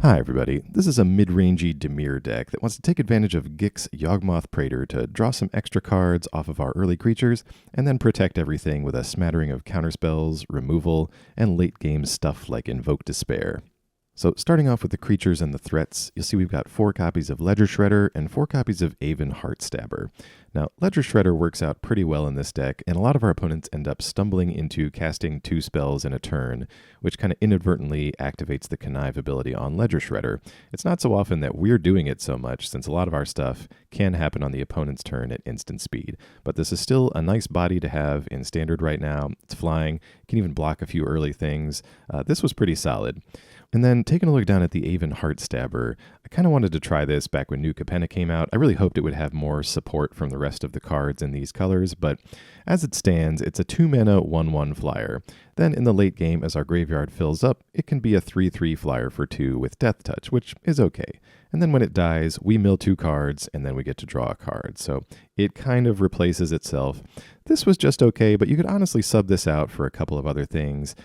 Hi everybody, this is a mid-rangey Dimir deck that wants to take advantage of Gixx Yawgmoth Praetor to draw some extra cards off of our early creatures, and then protect everything with a smattering of counterspells, removal, and late-game stuff like Invoke Despair. So starting off with the creatures and the threats, you'll see we've got 4 copies of Ledger Shredder and 4 copies of Aven Heartstabber. Now, Ledger Shredder works out pretty well in this deck, and a lot of our opponents end up stumbling into casting 2 spells in a turn, which kind of inadvertently activates the Connive ability on Ledger Shredder. It's not so often that we're doing it so much, since a lot of our stuff can happen on the opponent's turn at instant speed. But this is still a nice body to have in Standard right now. It's flying, can even block a few early things. This was pretty solid. And then taking a look down at the Aven Heartstabber, I kind of wanted to try this back when New Capenna came out. I really hoped it would have more support from the rest of the cards in these colors, but as it stands, it's a 2-mana 1/1 flyer. Then in the late game, as our graveyard fills up, it can be a 3/3 flyer for 2 with Death Touch, which is okay. And then when it dies, we mill 2 cards, and then we get to draw a card. So it kind of replaces itself. This was just okay, but you could honestly sub this out for a couple of other things.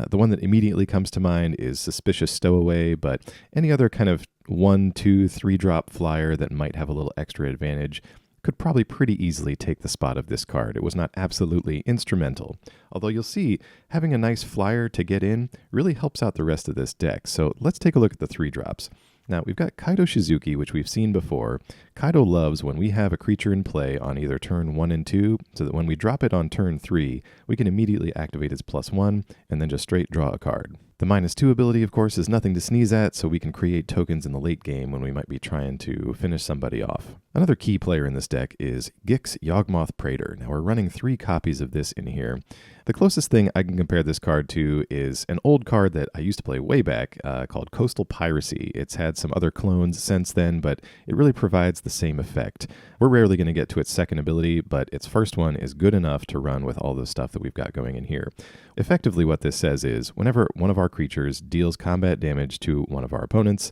The one that immediately comes to mind is Suspicious Stowaway, but any other kind of 1, 2, 3-drop flyer that might have a little extra advantage could probably pretty easily take the spot of this card. It was not absolutely instrumental. Although you'll see, having a nice flyer to get in really helps out the rest of this deck. So let's take a look at the 3-drops. Now, we've got Kaito Shizuki, which we've seen before. Kaito loves when we have a creature in play on either turn 1 and 2, so that when we drop it on turn 3, we can immediately activate its +1, and then just straight draw a card. The -2 ability, of course, is nothing to sneeze at, so we can create tokens in the late game when we might be trying to finish somebody off. Another key player in this deck is Gixx Yawgmoth Praetor. Now, we're running 3 copies of this in here. The closest thing I can compare this card to is an old card that I used to play way back called Coastal Piracy. It's had some other clones since then, but it really provides the same effect. We're rarely going to get to its second ability, but its first one is good enough to run with all the stuff that we've got going in here. Effectively, what this says is whenever one of our creatures deals combat damage to one of our opponents,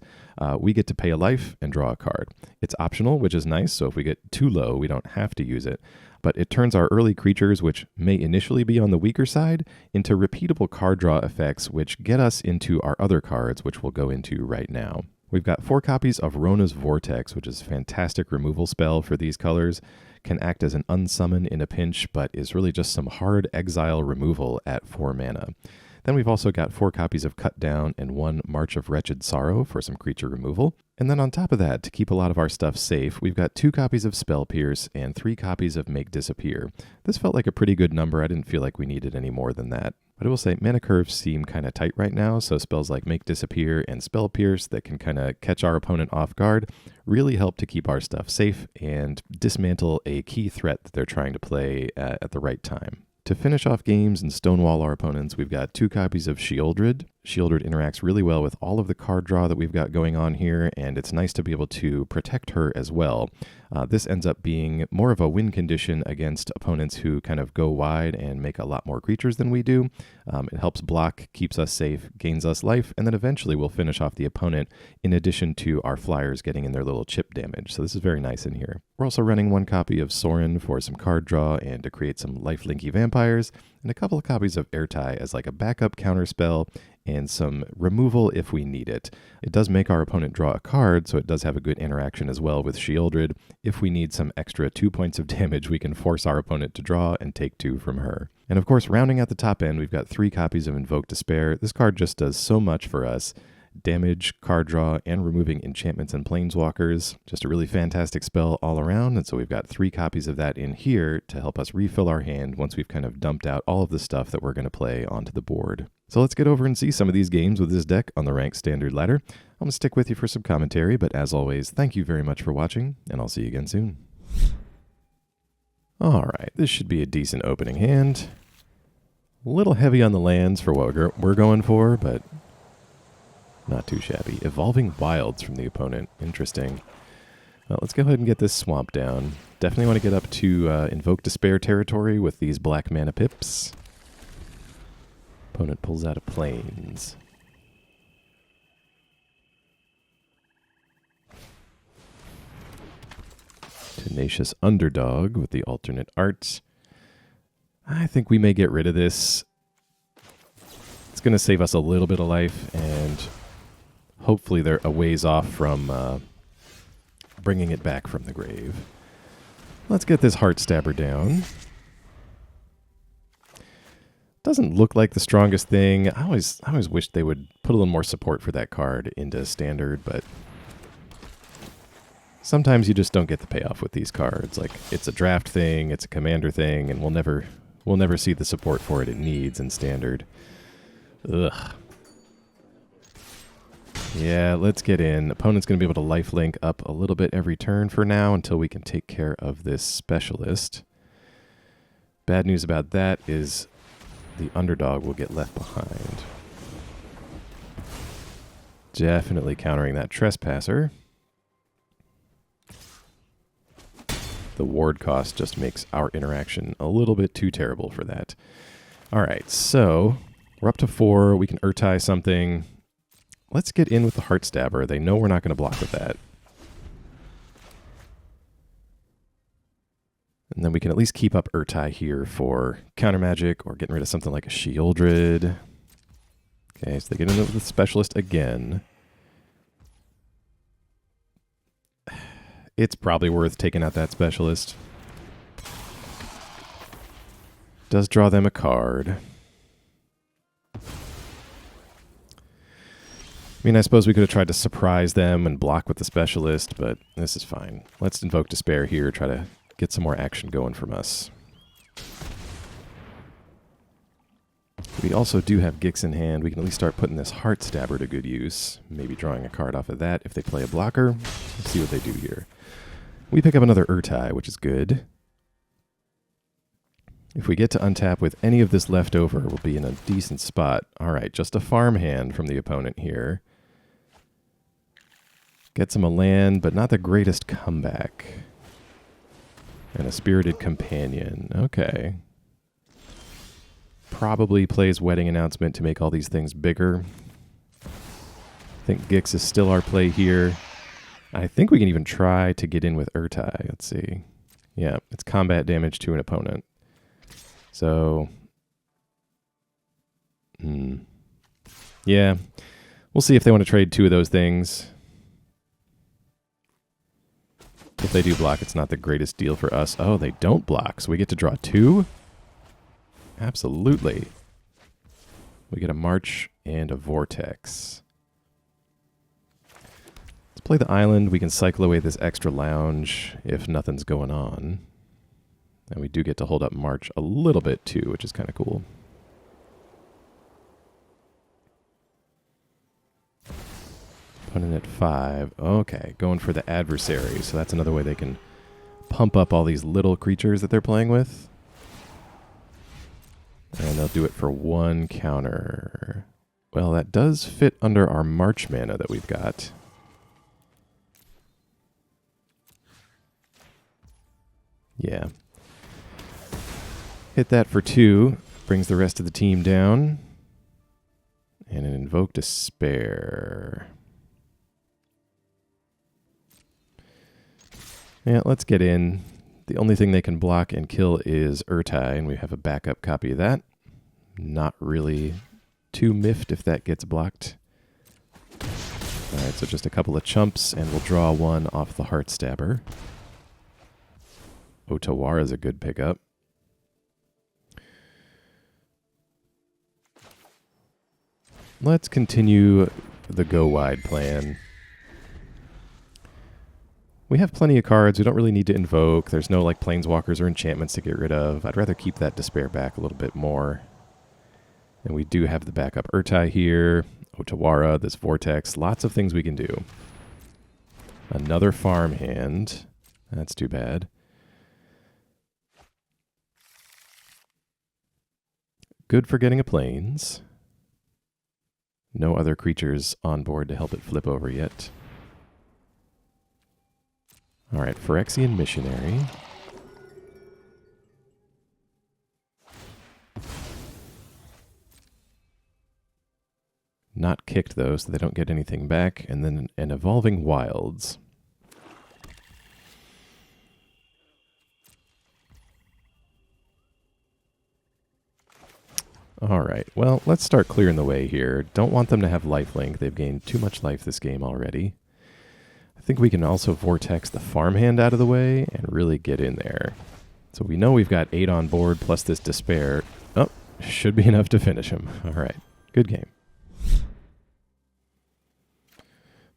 we get to pay a life and draw a card. It's optional, which is nice, so if we get too low, we don't have to use it. But it turns our early creatures, which may initially be on the weaker side, into repeatable card draw effects, which get us into our other cards, which we'll go into right now. We've got 4 copies of Rona's Vortex, which is a fantastic removal spell for these colors. Can act as an unsummon in a pinch, but is really just some hard exile removal at 4 mana. Then we've also got 4 copies of Cut Down and 1 March of Wretched Sorrow for some creature removal. And then on top of that, to keep a lot of our stuff safe, we've got 2 copies of Spell Pierce and 3 copies of Make Disappear. This felt like a pretty good number. I didn't feel like we needed any more than that. But I will say, mana curves seem kind of tight right now, so spells like Make Disappear and Spell Pierce that can kind of catch our opponent off guard really help to keep our stuff safe and dismantle a key threat that they're trying to play at the right time. To finish off games and stonewall our opponents, we've got 2 copies of Sheoldred. Sheoldred interacts really well with all of the card draw that we've got going on here, and it's nice to be able to protect her as well. This ends up being more of a win condition against opponents who kind of go wide and make a lot more creatures than we do. It helps block, keeps us safe, gains us life, and then eventually we'll finish off the opponent in addition to our flyers getting in their little chip damage. So this is very nice in here. We're also running 1 copy of Sorin for some card draw and to create some lifelinky vampires, and a couple of copies of Ertai as like a backup counterspell and some removal if we need it. It does make our opponent draw a card, so it does have a good interaction as well with Sheoldred. If we need some extra 2 points of damage, we can force our opponent to draw and take 2 from her. And of course, rounding out the top end, we've got 3 copies of Invoke Despair. This card just does so much for us. Damage, card draw, and removing enchantments and planeswalkers. Just a really fantastic spell all around, and so we've got 3 copies of that in here to help us refill our hand once we've kind of dumped out all of the stuff that we're going to play onto the board. So let's get over and see some of these games with this deck on the ranked standard ladder. I'm going to stick with you for some commentary, but as always, thank you very much for watching, and I'll see you again soon. Alright, this should be a decent opening hand. A little heavy on the lands for what we're going for, but not too shabby. Evolving Wilds from the opponent. Interesting. Well, let's go ahead and get this swamp down. Definitely want to get up to Invoke Despair territory with these black mana pips. Opponent pulls out a Plains. Tenacious Underdog with the alternate art. I think we may get rid of this. It's going to save us a little bit of life and hopefully they're a ways off from bringing it back from the grave. Let's get this Heartstabber down. Doesn't look like the strongest thing. I always wish they would put a little more support for that card into Standard, but sometimes you just don't get the payoff with these cards. Like, it's a draft thing, it's a commander thing, and we'll never see the support for it needs in Standard. Ugh. Yeah, let's get in. Opponent's going to be able to lifelink up a little bit every turn for now until we can take care of this specialist. Bad news about that is the underdog will get left behind. Definitely countering that trespasser. The ward cost just makes our interaction a little bit too terrible for that. All right, so we're up to 4. We can Ertai something. Let's get in with the Heartstabber. They know we're not going to block with that. And then we can at least keep up Ertai here for counter magic or getting rid of something like a Sheoldred. Okay, so they get in with the specialist again. It's probably worth taking out that specialist. Does draw them a card. I mean, I suppose we could have tried to surprise them and block with the specialist, but this is fine. Let's Invoke Despair here, try to get some more action going from us. We also do have Gixx in hand. We can at least start putting this Heartstabber to good use. Maybe drawing a card off of that if they play a blocker. Let's see what they do here. We pick up another Ertai, which is good. If we get to untap with any of this left over, we'll be in a decent spot. All right, just a farm hand from the opponent here. Gets him a land, but not the greatest comeback. And a Spirited Companion. Okay. Probably plays Wedding Announcement to make all these things bigger. I think Gixx is still our play here. I think we can even try to get in with Ertai. Let's see. Yeah, it's combat damage to an opponent. So, yeah. We'll see if they want to trade 2 of those things. If they do block, it's not the greatest deal for us. Oh, they don't block, so we get to draw 2? Absolutely. We get a March and a Vortex. Let's play the island. We can cycle away this extra lounge if nothing's going on. And we do get to hold up March a little bit too, which is kind of cool. Opponent at 5. Okay, going for the adversary. So that's another way they can pump up all these little creatures that they're playing with. And they'll do it for 1 counter. Well, that does fit under our March mana that we've got. Yeah. Hit that for 2. Brings the rest of the team down. And an Invoke Despair. Yeah, let's get in. The only thing they can block and kill is Ertai, and we have a backup copy of that. Not really too miffed if that gets blocked. Alright, so just a couple of chumps, and we'll draw 1 off the Heartstabber. Otawara is a good pickup. Let's continue the go-wide plan. We have plenty of cards. We don't really need to invoke. There's no like Planeswalkers or enchantments to get rid of. I'd rather keep that Despair back a little bit more. And we do have the backup Ertai here. Otawara, this Vortex. Lots of things we can do. Another farm hand. That's too bad. Good for getting a Plains. No other creatures on board to help it flip over yet. All right, Phyrexian Missionary. Not kicked, though, so they don't get anything back. And then an Evolving Wilds. Alright, well, let's start clearing the way here. Don't want them to have lifelink. They've gained too much life this game already. I think we can also Vortex the farmhand out of the way and really get in there. So we know we've got 8 on board plus this Despair. Oh, should be enough to finish him. Alright, good game.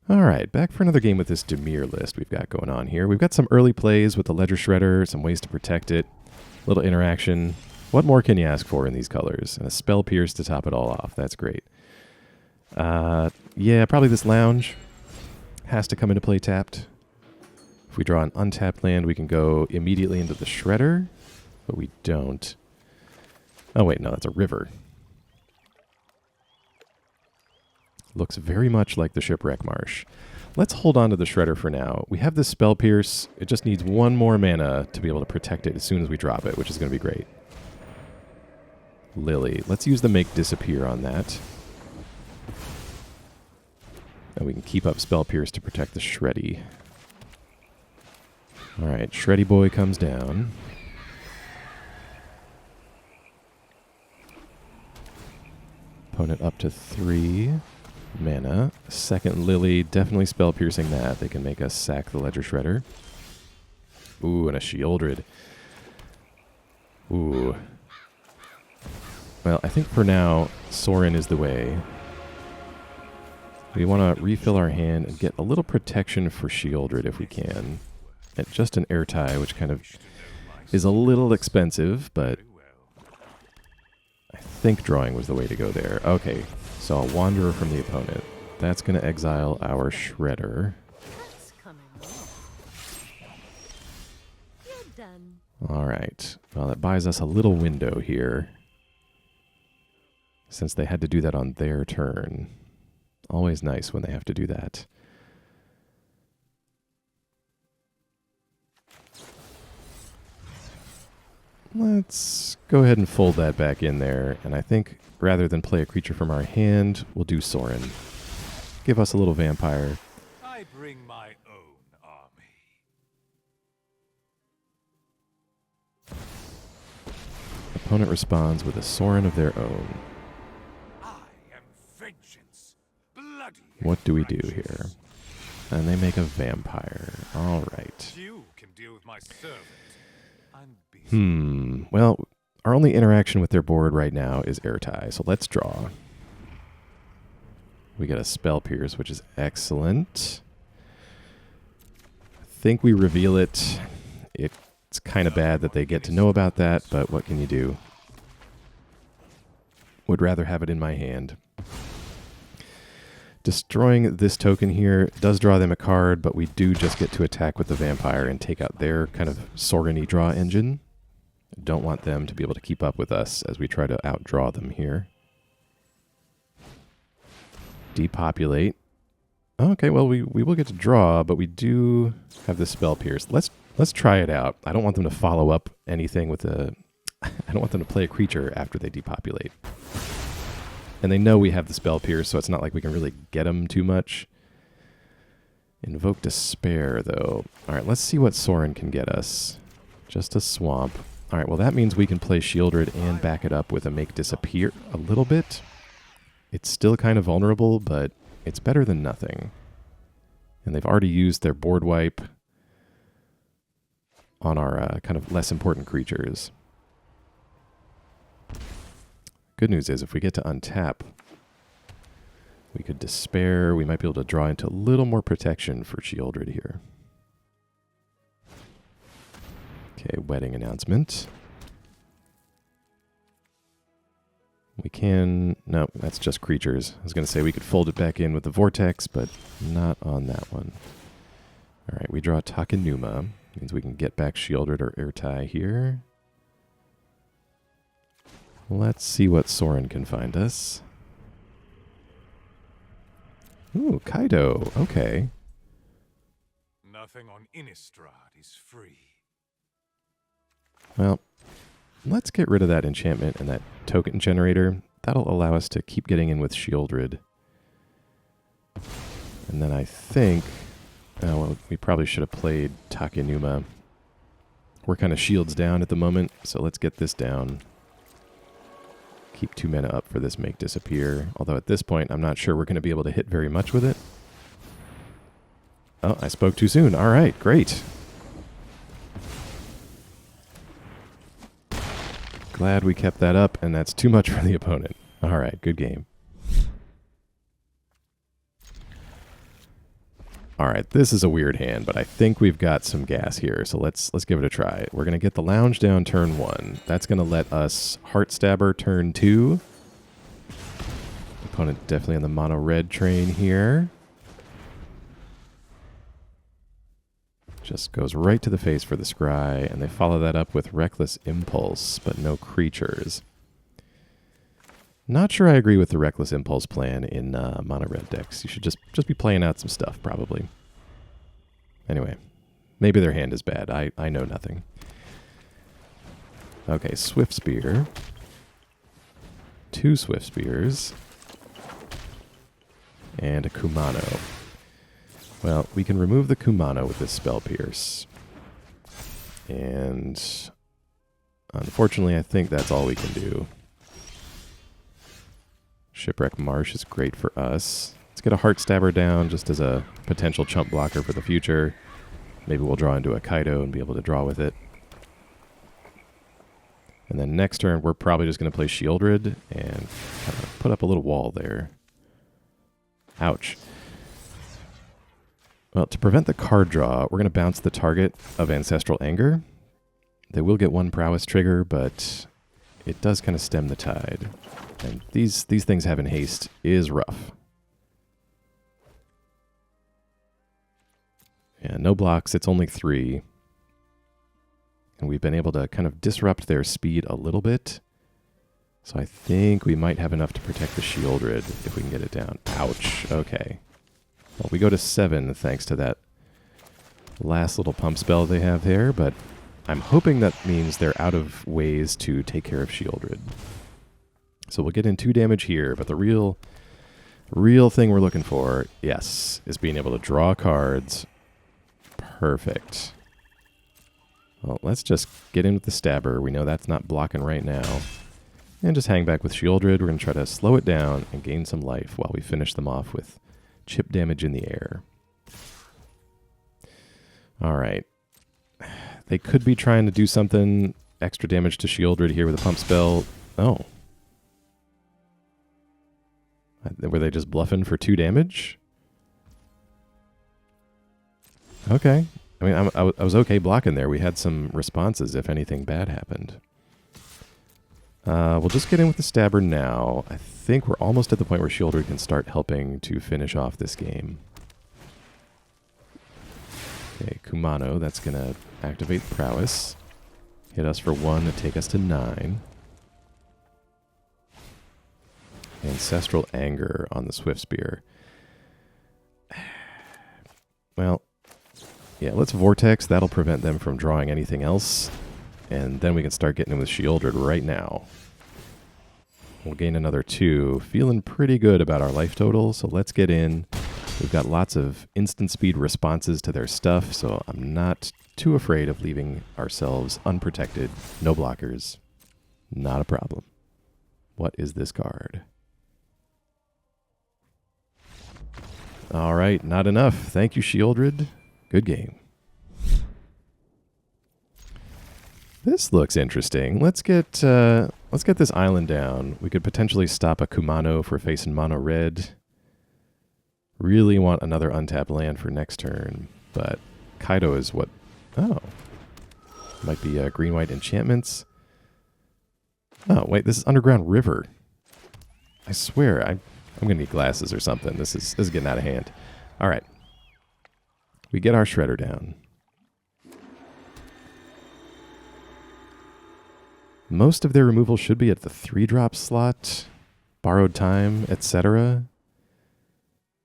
Alright, back for another game with this Dimir list we've got going on here. We've got some early plays with the Ledger Shredder, some ways to protect it, little interaction. What more can you ask for in these colors? And a Spell Pierce to top it all off. That's great. Yeah, probably this Lounge has to come into play tapped. If we draw an untapped land, we can go immediately into the Shredder, but we don't. Oh wait, no, that's a river. Looks very much like the Shipwreck Marsh. Let's hold on to the Shredder for now. We have this Spell Pierce. It just needs one more mana to be able to protect it as soon as we drop it, which is going to be great. Lily. Let's use the Make Disappear on that. And we can keep up Spell Pierce to protect the Shreddy. Alright, Shreddy Boy comes down. Opponent up to 3 mana. Second Lily, definitely Spell Piercing that. They can make us sack the Ledger Shredder. Ooh, and a Sheoldred. Ooh. Well, I think for now, Sorin is the way. We want to refill our hand and get a little protection for Sheoldred if we can. And just an Ertai, which kind of is a little expensive, but I think drawing was the way to go there. Okay, so a Wanderer from the opponent. That's going to exile our Shredder. All right. Well, that buys us a little window here, since they had to do that on their turn. Always nice when they have to do that. Let's go ahead and fold that back in there, and I think rather than play a creature from our hand, we'll do Sorin. Give us a little vampire. I bring my own army. Opponent responds with a Sorin of their own. What do we do here? And they make a vampire. All right. You can deal with my servant. Well, our only interaction with their board right now is Ertai, so let's draw. We got a Spell Pierce, which is excellent. I think we reveal it. It's kind of bad that they get to know about that, but what can you do? Would rather have it in my hand. Destroying this token here does draw them a card, but we do just get to attack with the vampire and take out their kind of Sorin-y draw engine. Don't want them to be able to keep up with us as we try to outdraw them here. Depopulate. Okay, well, we will get to draw, but we do have the Spell Pierce. Let's try it out. I don't want them to follow up anything with a... I don't want them to play a creature after they depopulate. And they know we have the Spell Pierce, so it's not like we can really get them too much. Invoke Despair, though. All right, let's see what Sorin can get us. Just a swamp. All right, well, that means we can play Sheoldred and back it up with a Make Disappear a little bit. It's still kind of vulnerable, but it's better than nothing. And they've already used their board wipe on our kind of less important creatures. Good news is if we get to untap, we could Despair. We might be able to draw into a little more protection for Sheoldred here. Okay, Wedding Announcement. We can... No, that's just creatures. I was going to say we could fold it back in with the Vortex, but not on that one. All right, we draw Takenuma. Means we can get back Sheoldred or Ertai here. Let's see what Sorin can find us. Ooh, Kaito. Okay. Nothing on Innistrad is free. Well, let's get rid of that enchantment and that token generator. That'll allow us to keep getting in with Sheoldred. And then I think... Oh, well, we probably should have played Takenuma. We're kind of shields down at the moment, so let's get this down. Keep 2 mana up for this Make Disappear. Although at this point, I'm not sure we're going to be able to hit very much with it. Oh, I spoke too soon. All right, great. Glad we kept that up, and that's too much for the opponent. All right, good game. All right, this is a weird hand, but I think we've got some gas here, so let's give it a try. We're going to get the Lounge down turn 1. That's going to let us Heartstabber turn 2. Opponent definitely on the mono-red train here. Just goes right to the face for the scry, and they follow that up with Reckless Impulse, but no creatures. Not sure I agree with the Reckless Impulse plan in mono-red decks. You should just be playing out some stuff, probably. Anyway, maybe their hand is bad. I know nothing. Okay, Swift Spear. 2 Swift Spears. And a Kumano. Well, we can remove the Kumano with this Spell Pierce. And unfortunately, I think that's all we can do. Shipwreck Marsh is great for us. Let's get a Heartstabber down just as a potential chump blocker for the future. Maybe we'll draw into a Kaito and be able to draw with it. And then next turn, we're probably just going to play Sheoldred and kind of put up a little wall there. Ouch. Well, to prevent the card draw, we're going to bounce the target of Ancestral Anger. They will get 1 prowess trigger, but it does kind of stem the tide. And these things having haste is rough. Yeah, no blocks. It's only 3. And we've been able to kind of disrupt their speed a little bit. So I think we might have enough to protect the Sheoldred if we can get it down. Ouch. Okay. Well, we go to 7 thanks to that last little pump spell they have there, but I'm hoping that means they're out of ways to take care of Sheoldred. So we'll get in 2 damage here, but the real thing we're looking for, yes, is being able to draw cards. Perfect. Well, let's just get in with the Stabber. We know that's not blocking right now. And just hang back with Sheoldred. We're going to try to slow it down and gain some life while we finish them off with chip damage in the air. All right. They could be trying to do something extra damage to Sheoldred here with a pump spell. Oh. Were they just bluffing for 2 damage? Okay. I mean, I was okay blocking there. We had some responses if anything bad happened. We'll just get in with the Stabber now. I think we're almost at the point where Sheoldred can start helping to finish off this game. Okay, Kumano, that's going to activate Prowess. Hit us for 1 to take us to 9. Ancestral Anger on the Swift Spear. Well, yeah, let's Vortex. That'll prevent them from drawing anything else. And then we can start getting in with Sheoldred right now. We'll gain another 2. Feeling pretty good about our life total, so let's get in. We've got lots of instant speed responses to their stuff, so I'm not too afraid of leaving ourselves unprotected. No blockers. Not a problem. What is this card? All right, not enough. Thank you, Sheoldred. Good game. This looks interesting. Let's get this island down. We could potentially stop a Kumano for facing mono red. Really want another untapped land for next turn, but Kaito is what? Oh, might be green-white enchantments. Oh wait, this is Underground River. I swear, I'm gonna need glasses or something. This is getting out of hand. All right, we get our Shredder down. Most of their removal should be at the 3-drop slot, borrowed time, etc.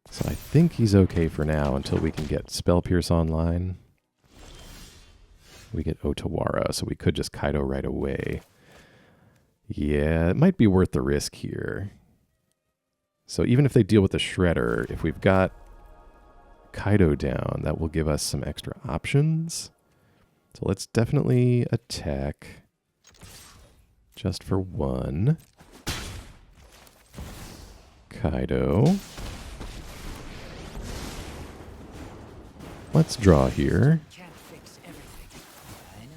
So I think he's okay for now until we can get Spell Pierce online. We get Otawara, so we could just Kaito right away. Yeah, it might be worth the risk here. So even if they deal with the Shredder, if we've got Kaito down, that will give us some extra options. So let's definitely attack just for 1. Kaito. Let's draw here.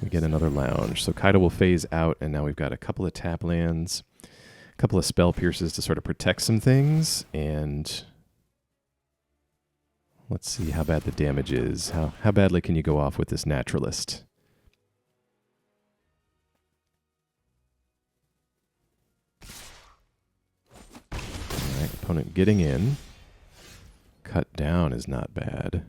We get another lounge. So Kaito will phase out, and now we've got a couple of tap lands, a couple of spell pierces to sort of protect some things, and let's see how bad the damage is. How badly can you go off with this naturalist? Alright, opponent getting in. Cut down is not bad.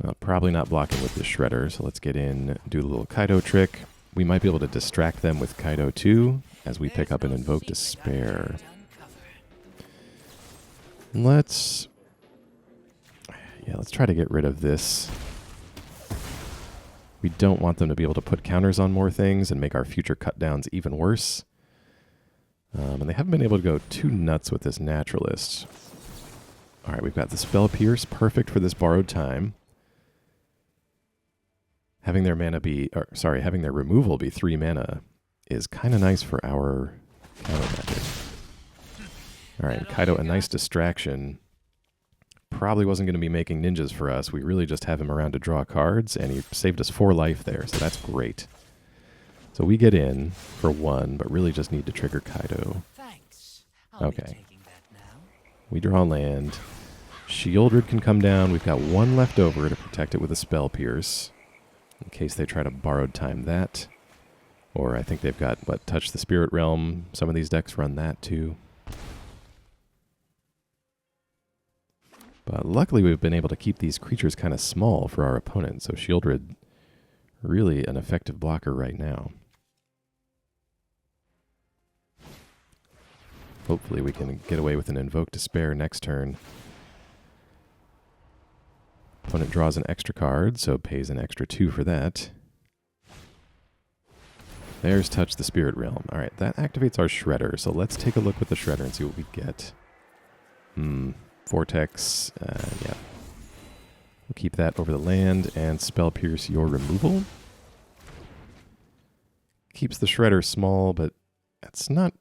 Well, probably not blocking with the Shredder, so let's get in, do the little Kaito trick. We might be able to distract them with Kaito too, as we pick up an Invoke Despair. Let's try to get rid of this. We don't want them to be able to put counters on more things and make our future cut downs even worse. And they haven't been able to go too nuts with this naturalist. Alright, we've got the Spell Pierce, perfect for this borrowed time. Having their having their removal be 3 mana is kind of nice for our counter magic. Alright, Kaito, a nice distraction. Probably wasn't going to be making ninjas for us. We really just have him around to draw cards, and he saved us 4 life there, so that's great. So we get in for 1, but really just need to trigger Kaito. Okay. We draw land. Sheoldred can come down. We've got 1 left over to protect it with a Spell Pierce, in case they try to borrowed time that. Or I think they've got, Touch the Spirit Realm. Some of these decks run that too. But luckily we've been able to keep these creatures kind of small for our opponent, so Sheoldred, really an effective blocker right now. Hopefully we can get away with an Invoke Despair next turn. Opponent draws an extra card, so pays an extra 2 for that. There's Touch the Spirit Realm. Alright, that activates our Shredder, so let's take a look with the Shredder and see what we get. Vortex, yeah. We'll keep that over the land and Spell Pierce your removal. Keeps the Shredder small, but it's not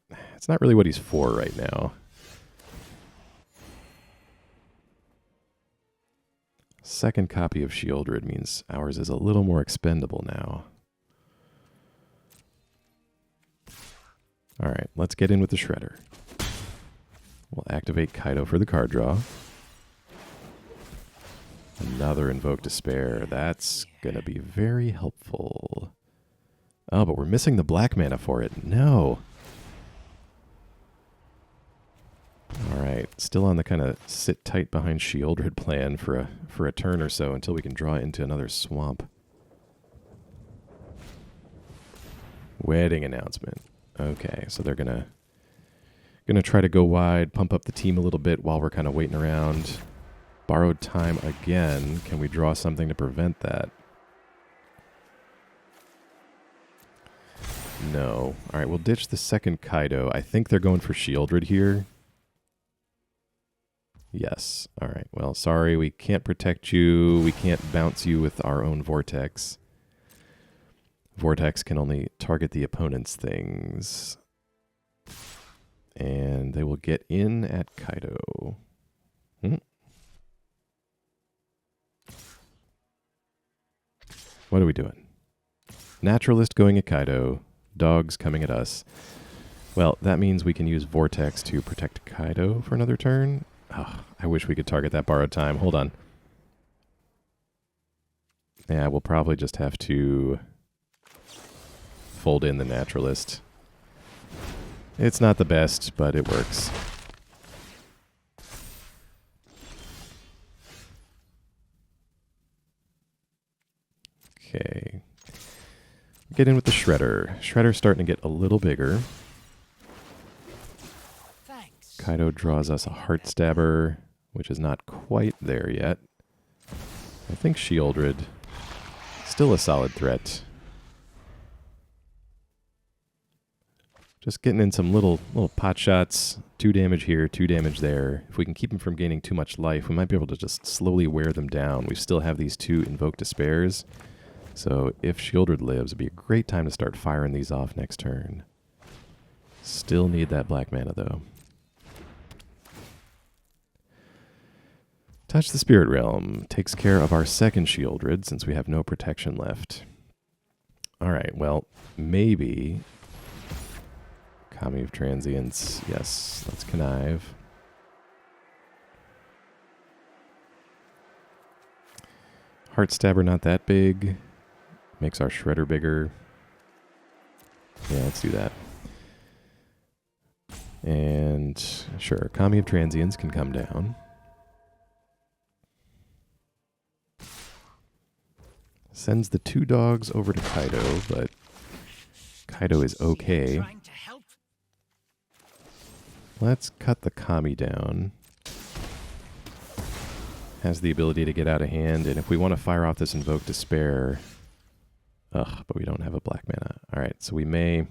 really what he's for right now. Second copy of Sheoldred means ours is a little more expendable now. Alright, let's get in with the Shredder. We'll activate Kaito for the card draw. Another Invoke Despair. That's going to be very helpful. Oh, but we're missing the black mana for it. No. Alright, still on the kind of sit tight behind Sheoldred plan for a turn or so until we can draw into another swamp. Wedding announcement. Okay, so they're gonna try to go wide, pump up the team a little bit while we're kind of waiting around. Borrowed time again. Can we draw something to prevent that? No. Alright, we'll ditch the second Kaito. I think they're going for Sheoldred here. Yes. Alright, well, sorry, we can't protect you. We can't bounce you with our own Vortex. Vortex can only target the opponent's things. And they will get in at Kaito. What are we doing? Naturalist going at Kaito. Dogs coming at us. Well, that means we can use Vortex to protect Kaito for another turn. Oh, I wish we could target that borrowed time. Hold on. Yeah, we'll probably just have to fold in the Naturalist. It's not the best, but it works. Okay. Get in with the Shredder. Shredder's starting to get a little bigger. Thanks. Kaito draws us a Heartstabber, which is not quite there yet. I think Sheoldred, still a solid threat. Just getting in some little pot shots. 2 damage here, 2 damage there. If we can keep them from gaining too much life, we might be able to just slowly wear them down. We still have these 2 Invoke Despairs. So if Sheoldred lives, it'd be a great time to start firing these off next turn. Still need that black mana, though. Touch the Spirit Realm. Takes care of our second Sheoldred, since we have no protection left. Alright, well, maybe... Kami of Transience. Yes, let's connive. Heartstabber not that big. Makes our Shredder bigger. Yeah, let's do that. And sure, Kami of Transience can come down. Sends the 2 dogs over to Kaito, but Kaito is okay. Let's cut the Kami down. Has the ability to get out of hand, and if we want to fire off this Invoke Despair... Ugh, but we don't have a black mana. Alright, so we may...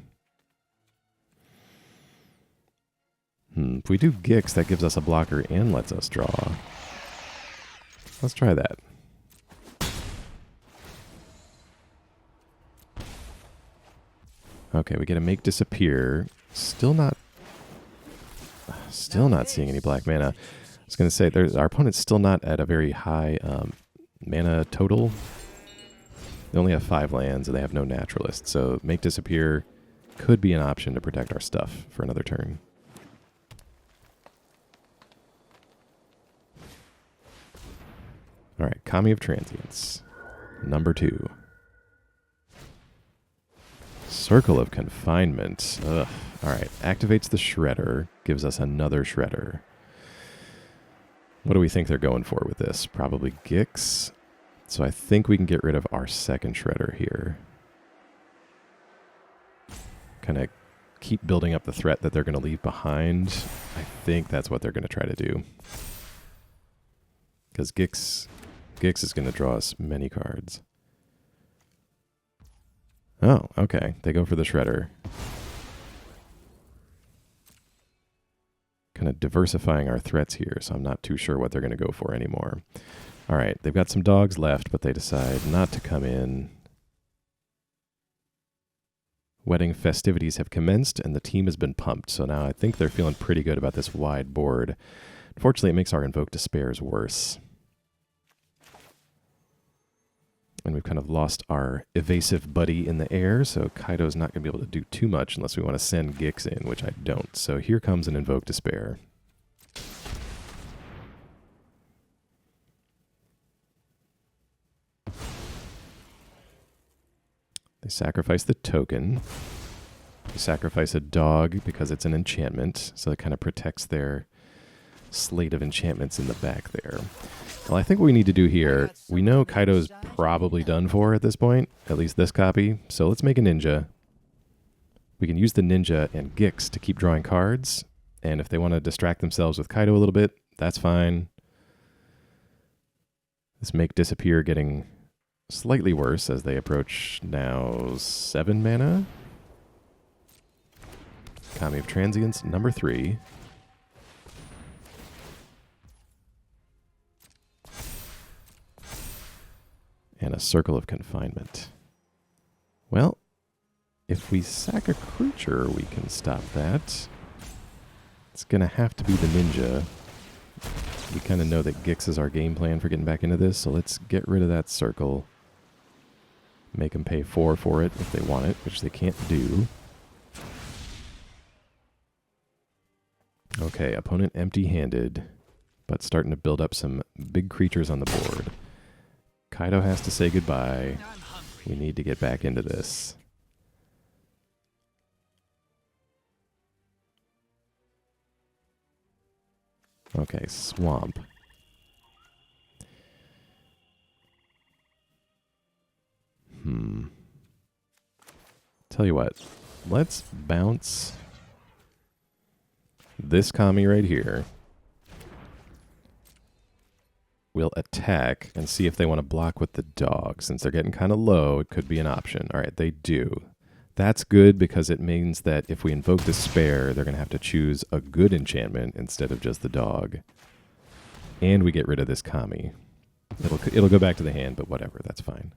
If we do Gixx, that gives us a blocker and lets us draw. Let's try that. Okay, we get a Make Disappear. Still not seeing any black mana. I was going to say, our opponent's still not at a very high mana total. They only have 5 lands, and they have no Naturalist. So Make Disappear could be an option to protect our stuff for another turn. All right, Kami of Transience. Number 2. Circle of Confinement. Ugh. All right, activates the Shredder. Gives us another Shredder. What do we think they're going for with this? Probably Gixx. So I think we can get rid of our second Shredder here. Kind of keep building up the threat that they're going to leave behind. I think that's what they're going to try to do. Because Gixx is going to draw us many cards. Oh, okay. They go for the Shredder. Kind of diversifying our threats here, so I'm not too sure what they're going to go for anymore. All right, they've got some dogs left, but they decide not to come in. Wedding festivities have commenced, and the team has been pumped, so now I think they're feeling pretty good about this wide board. Unfortunately, it makes our Invoke Despairs worse. And we've kind of lost our evasive buddy in the air, so Kaito's not going to be able to do too much unless we want to send Gixx in, which I don't. So here comes an Invoke Despair. They sacrifice the token. They sacrifice a dog because it's an enchantment, so it kind of protects their slate of enchantments in the back there. Well, I think what we need to do here, we know Kaito's probably done for at this point, at least this copy, so let's make a ninja. We can use the ninja and Gixx to keep drawing cards, and if they want to distract themselves with Kaito a little bit, that's fine. This Make Disappear getting slightly worse as they approach now 7 mana. Kami of Transience, number 3. And a Circle of Confinement. Well, if we sack a creature, we can stop that. It's going to have to be the ninja. We kind of know that Gixx is our game plan for getting back into this, so let's get rid of that circle. Make them pay 4 for it if they want it, which they can't do. Okay, opponent empty-handed, but starting to build up some big creatures on the board. Kaito has to say goodbye. We need to get back into this. Okay, Swamp. Tell you what, let's bounce this Kami right here. We'll attack and see if they want to block with the dog. Since they're getting kind of low, it could be an option. All right, they do. That's good because it means that if we invoke Despair, they're going to have to choose a good enchantment instead of just the dog. And we get rid of this Kami. It'll go back to the hand, but whatever, that's fine.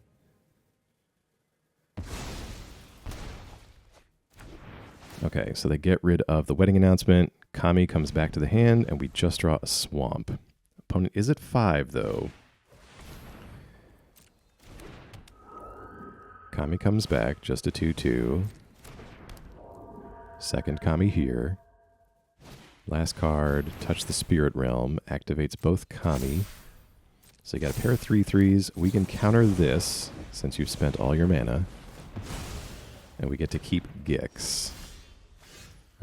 Okay, so they get rid of the wedding announcement. Kami comes back to the hand, and we just draw a swamp. Opponent is at 5, though. Kami comes back, just a 2/2. Second Kami here. Last card, Touch the Spirit Realm, activates both Kami. So you got a pair of 3/3s. We can counter this, since you've spent all your mana. And we get to keep Gixx.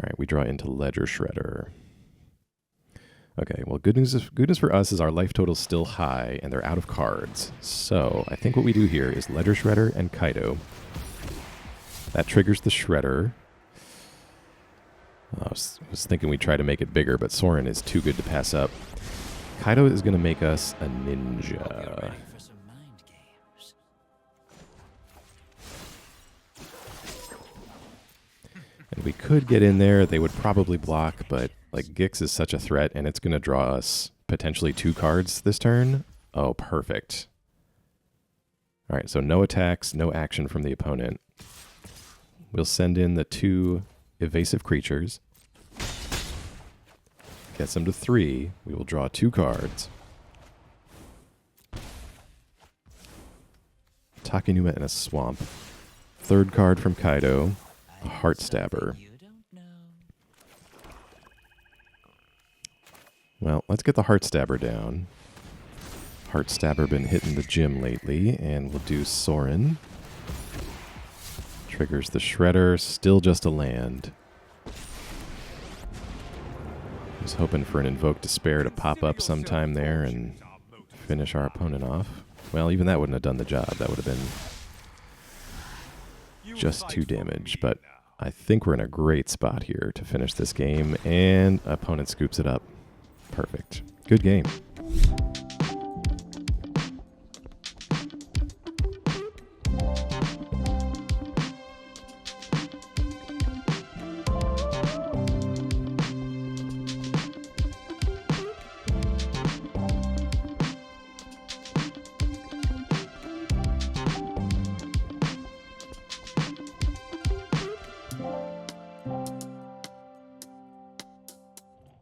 Alright, we draw into Ledger Shredder. Okay, well, good news for us is our life total's still high, and they're out of cards. So, I think what we do here is Ledger Shredder and Kaito. That triggers the Shredder. I was thinking we'd try to make it bigger, but Sorin is too good to pass up. Kaito is going to make us a ninja. And we could get in there. They would probably block, but like Gixx is such a threat, and it's going to draw us potentially 2 cards this turn. Oh, perfect. All right, so no attacks, no action from the opponent. We'll send in the 2 evasive creatures. Gets them to 3. We will draw 2 cards. Takenuma and a swamp. 3rd card from Kaito. A Heartstabber. Well, let's get the Heartstabber down. Heartstabber been hitting the gym lately, and we'll do Sorin. Triggers the Shredder, still just a land. Was hoping for an Invoke Despair to pop up sometime there and finish our opponent off. Well, even that wouldn't have done the job. That would have been just 2 damage, but I think we're in a great spot here to finish this game, and opponent scoops it up. Perfect. Good game.